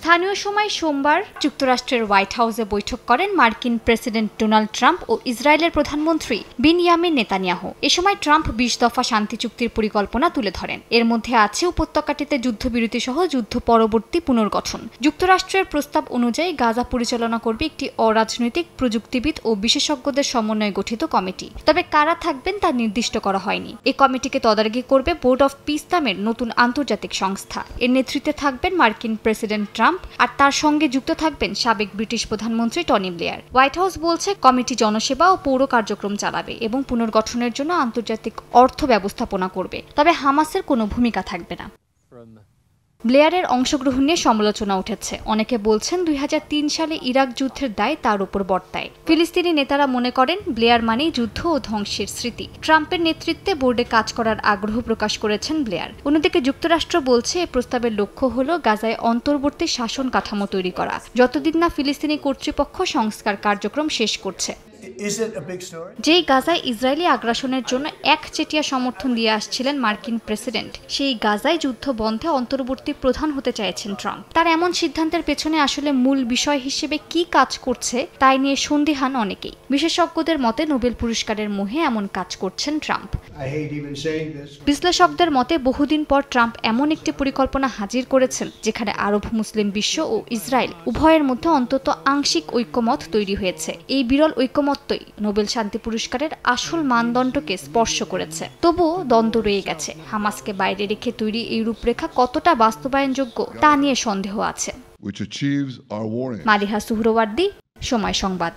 স্থানীয় সময় সোমবার যুক্তরাষ্ট্রের হোয়াইট হাউসে বৈঠক করেন মার্কিন প্রেসিডেন্ট ডোনাল্ড ট্রাম্প ও ইসরায়েলের প্রধানমন্ত্রী বিনয়ামিন নেতানিয়াহু। এ সময় ট্রাম্প ২০ দফা শান্তি চুক্তির পরিকল্পনা তুলে ধরেন। এর মধ্যে আছে উপত্যকাটিতে যুদ্ধবিরতি সহ যুদ্ধ পরবর্তী পুনর্গঠন। যুক্তরাষ্ট্রের প্রস্তাব অনুযায়ী গাজা পরিচালনা করবে একটি অরাজনৈতিক প্রযুক্তিবিদ ও বিশেষজ্ঞদের সমন্বয়ে গঠিত কমিটি। তবে কারা থাকবেন তা নির্দিষ্ট করা হয়নি। এই কমিটিকে তদারকি করবে বোর্ড অফ পিস নামের নতুন আন্তর্জাতিক সংস্থা। এর নেতৃত্বে থাকবেন মার্কিন প্রেসিডেন্ট ট্রাম্প আর তার সঙ্গে যুক্ত থাকবেন সাবেক ব্রিটিশ প্রধানমন্ত্রী টনি ব্লেয়ার। হোয়াইট হাউস বলছে কমিটি জনসেবা ও পৌর কার্যক্রম চালাবে এবং পুনর্গঠনের জন্য আন্তর্জাতিক অর্থ ব্যবস্থাপনা করবে। তবে হামাসের কোনো ভূমিকা থাকবে না। ব্লেয়ারের অংশগ্রহণ নিয়ে সমালোচনা উঠেছে। অনেকে বলছেন ২০০৩ সালে ইরাক যুদ্ধের দায় তার উপর বর্তায়। ফিলিস্তিনি নেতারা মনে করেন ব্লেয়ার মানেই যুদ্ধ ও ধ্বংসের স্মৃতি। ট্রাম্পের নেতৃত্বে বোর্ডে কাজ করার আগ্রহ প্রকাশ করেছেন ব্লেয়ার। অন্যদিকে যুক্তরাষ্ট্র বলছে এই প্রস্তাবের লক্ষ্য হল গাজায় অন্তর্বর্তী শাসন কাঠামো তৈরি করা, যতদিন না ফিলিস্তিনি কর্তৃপক্ষ সংস্কার কার্যক্রম শেষ করছে। যেই গাজায় ইসরায়েলি আগ্রাসনের জন্য একচেটিয়া সমর্থন দিয়ে আসছিলেন মার্কিন প্রেসিডেন্ট, সেই গাজায় যুদ্ধ বন্ধে অন্তর্বর্তী প্রধান হতে চাইছেন ট্রাম্প। তার এমন সিদ্ধান্তের পেছনে আসলে মূল বিষয় হিসেবে কি কাজ করছে তাই নিয়ে সন্দিহান অনেকেই। বিশেষজ্ঞদের মতে নোবেল পুরস্কারের মোহে এমন কাজ করছেন ট্রাম্প। বিশ্লেষকদের মতে বহুদিন পর ট্রাম্প এমন একটি পরিকল্পনা হাজির করেছেন যেখানে আরব মুসলিম বিশ্ব ও ইসরায়েল উভয়ের মধ্যে অন্তত আংশিক ঐক্যমত তৈরি হয়েছে। এই বিরল ঐক্যমতই নোবেল শান্তি পুরস্কারের আসল মানদণ্ডকে স্পর্শ করেছে। তবুও দ্বন্দ্ব রয়ে গেছে। হামাসকে বাইরে রেখে তৈরি এই রূপরেখা কতটা বাস্তবায়নযোগ্য তা নিয়ে সন্দেহ আছে। মালিহা সুহরওয়ার্দী, সময় সংবাদ।